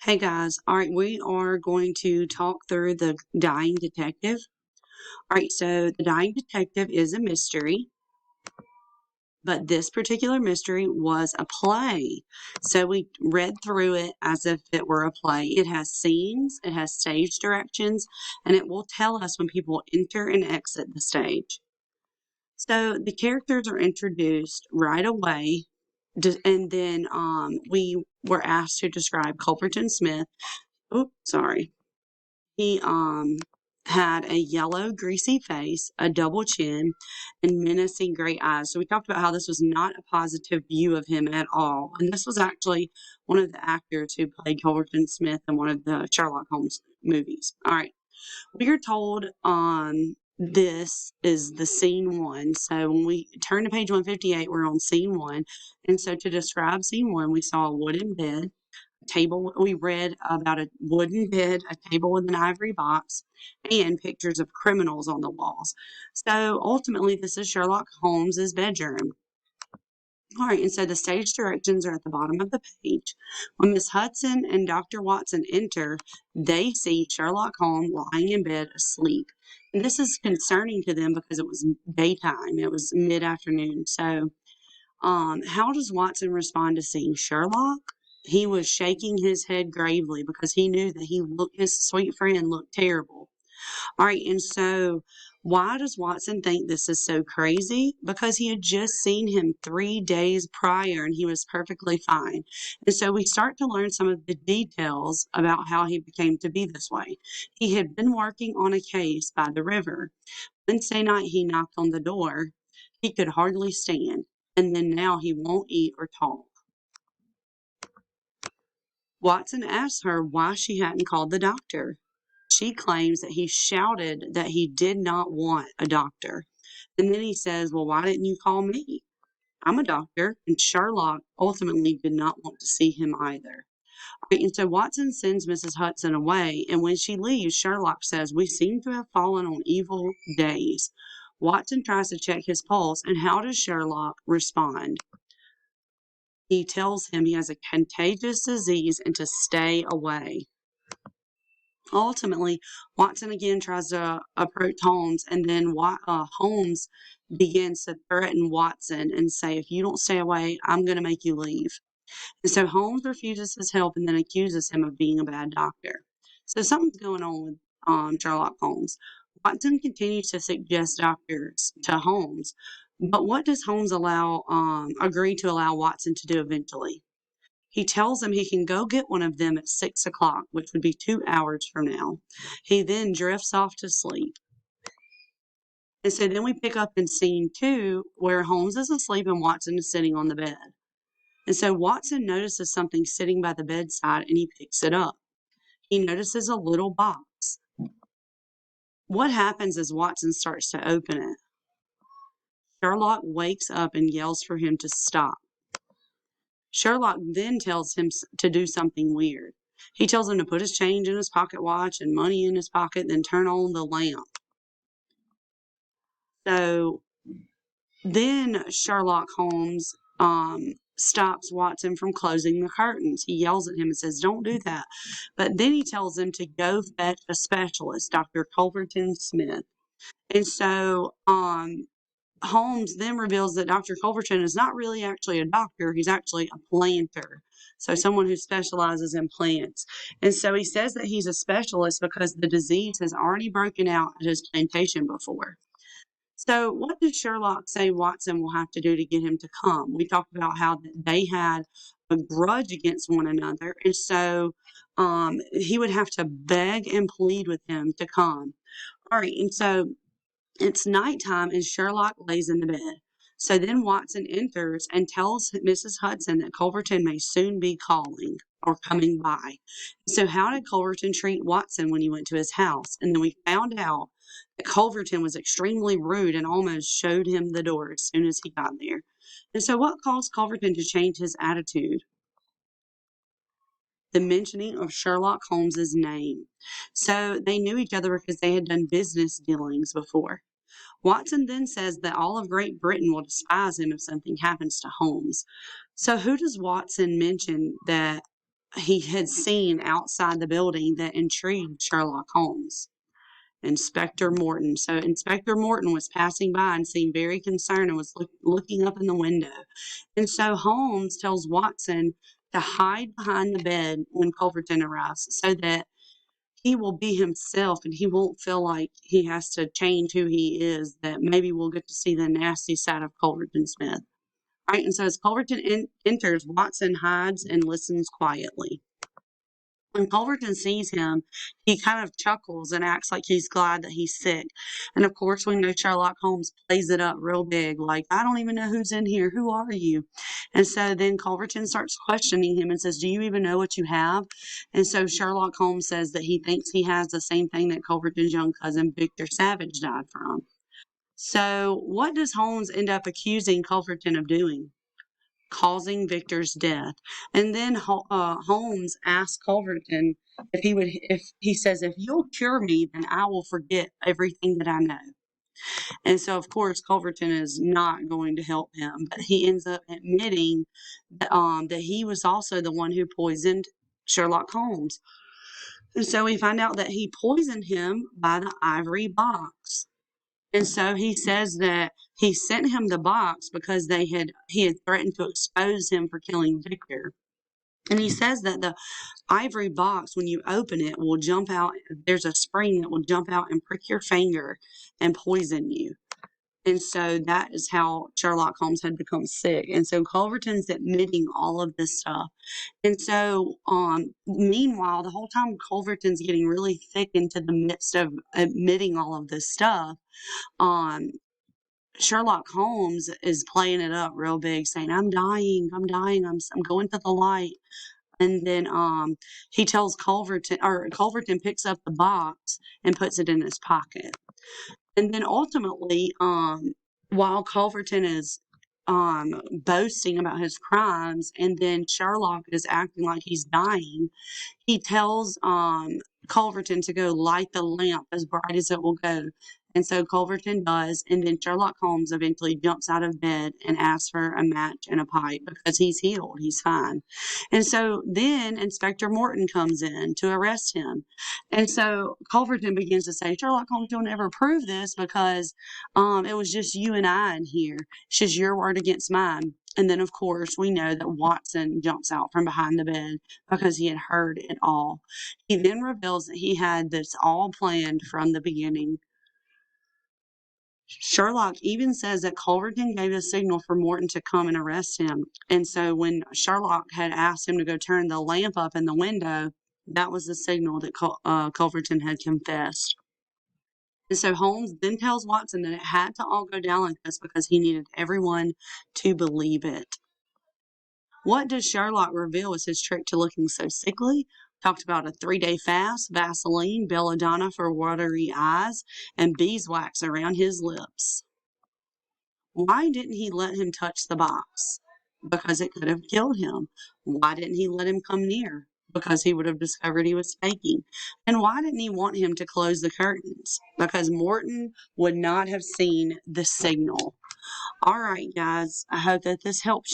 Hey guys, all right, we are going to talk through the dying detective. All right, so the dying detective is a mystery, but this particular mystery was a play. So we read through it as if it were a play. It has scenes, it has stage directions, and it will tell us when people enter and exit the stage. So the characters are introduced right away, and then we were asked to describe Culverton Smith. Oh, sorry. He had a yellow, greasy face, a double chin, and menacing gray eyes. So we talked about how this was not a positive view of him at all. And this was actually one of the actors who played Culverton Smith in one of the Sherlock Holmes movies. All right. We are told this is the scene one. So when we turn to page 158, we're on scene one. And so to describe scene one, we saw a wooden bed table. We read about a wooden bed, a table with an ivory box, and pictures of criminals on the walls. So ultimately, this is Sherlock Holmes's bedroom. All right, and so the stage directions are at the bottom of the page. When Miss Hudson and Dr. Watson enter, they see Sherlock Holmes lying in bed asleep. And this is concerning to them because it was daytime, it was mid afternoon. So how does Watson respond to seeing Sherlock? He was shaking his head gravely because he knew that his sweet friend looked terrible. All right, and so why does Watson think this is so crazy? Because he had just seen him 3 days prior and he was perfectly fine. And so we start to learn some of the details about how he became to be this way. He had been working on a case by the river. Wednesday night, he knocked on the door. He could hardly stand, and then now he won't eat or talk. Watson asks her why she hadn't called the doctor. She claims that he shouted that he did not want a doctor. And then he says, well, why didn't you call me? I'm a doctor. And Sherlock ultimately did not want to see him either. Right, and so Watson sends Mrs. Hudson away. And when she leaves, Sherlock says, we seem to have fallen on evil days. Watson tries to check his pulse. And how does Sherlock respond? He tells him he has a contagious disease and to stay away. Ultimately, Watson again tries to approach Holmes, and then Holmes begins to threaten Watson and say, if you don't stay away, I'm going to make you leave. And so Holmes refuses his help and then accuses him of being a bad doctor. So something's going on with Sherlock Holmes. Watson continues to suggest doctors to Holmes, but what does Holmes agree to allow Watson to do eventually? He tells him he can go get one of them at 6 o'clock, which would be 2 hours from now. He then drifts off to sleep. And so then we pick up in scene two, where Holmes is asleep and Watson is sitting on the bed. And so Watson notices something sitting by the bedside and he picks it up. He notices a little box. What happens as Watson starts to open it? Sherlock wakes up and yells for him to stop. Sherlock then tells him to do something weird. He tells him to put his change in his pocket watch and money in his pocket, then turn on the lamp. So then Sherlock Holmes stops Watson from closing the curtains. He yells at him and says, don't do that. But then he tells him to go fetch a specialist, Dr. Culverton Smith. And so Holmes then reveals that Dr. Culverton is not really actually a doctor. He's actually a planter. So someone who specializes in plants. And so he says that he's a specialist because the disease has already broken out at his plantation before. So what does Sherlock say Watson will have to do to get him to come? We talked about how they had a grudge against one another. And so he would have to beg and plead with him to come. All right. And so it's nighttime and Sherlock lays in the bed. So then Watson enters and tells Mrs. Hudson that Culverton may soon be calling or coming by. So how did Culverton treat Watson when he went to his house? And then we found out that Culverton was extremely rude and almost showed him the door as soon as he got there. And so what caused Culverton to change his attitude? The mentioning of Sherlock Holmes's name. So they knew each other because they had done business dealings before. Watson then says that all of Great Britain will despise him if something happens to Holmes. So who does Watson mention that he had seen outside the building that intrigued Sherlock Holmes. Inspector Morton. So Inspector Morton was passing by and seemed very concerned and was looking up in the window. And so Holmes tells Watson to hide behind the bed when Culverton arrives so that he will be himself and he won't feel like he has to change who he is, that maybe we'll get to see the nasty side of Culverton Smith. All right, and so as Culverton enters, Watson hides and listens quietly. When Culverton sees him, he kind of chuckles and acts like he's glad that he's sick. And of course, we know Sherlock Holmes plays it up real big, like, I don't even know who's in here. Who are you? And so then Culverton starts questioning him and says, do you even know what you have? And so Sherlock Holmes says that he thinks he has the same thing that Culverton's young cousin Victor Savage died from. So what does Holmes end up accusing Culverton of doing? Causing Victor's death. And then Holmes asks Culverton if he says, if you'll cure me, then I will forget everything that I know. And so, of course, Culverton is not going to help him, but he ends up admitting that he was also the one who poisoned Sherlock Holmes. And so we find out that he poisoned him by the ivory box. And so he says that he sent him the box because he had threatened to expose him for killing Victor. And he says that the ivory box, when you open it, will jump out. There's a spring that will jump out and prick your finger and poison you. And so that is how Sherlock Holmes had become sick. And so Culverton's admitting all of this stuff. And so, meanwhile, the whole time Culverton's getting really thick into the midst of admitting all of this stuff, Sherlock Holmes is playing it up real big, saying, I'm dying, I'm going to the light. And then he tells Culverton picks up the box and puts it in his pocket. And then ultimately, while Culverton is boasting about his crimes, and then Sherlock is acting like he's dying, he tells Culverton to go light the lamp as bright as it will go. And so Culverton does, and then Sherlock Holmes eventually jumps out of bed and asks for a match and a pipe because he's healed, he's fine. And so then Inspector Morton comes in to arrest him. And so Culverton begins to say, Sherlock Holmes, you'll never prove this because it was just you and I in here. It's just your word against mine. And then, of course, we know that Watson jumps out from behind the bed because he had heard it all. He then reveals that he had this all planned from the beginning. Sherlock even says that Culverton gave a signal for Morton to come and arrest him. And so when Sherlock had asked him to go turn the lamp up in the window, that was the signal that Culverton had confessed. And so Holmes then tells Watson that it had to all go down like this because he needed everyone to believe it. What does Sherlock reveal as his trick to looking so sickly? Talked about a 3-day fast, Vaseline, belladonna for watery eyes, and beeswax around his lips. Why didn't he let him touch the box? Because it could have killed him. Why didn't he let him come near? Because he would have discovered he was faking. And why didn't he want him to close the curtains? Because Morton would not have seen the signal. All right, guys, I hope that this helps.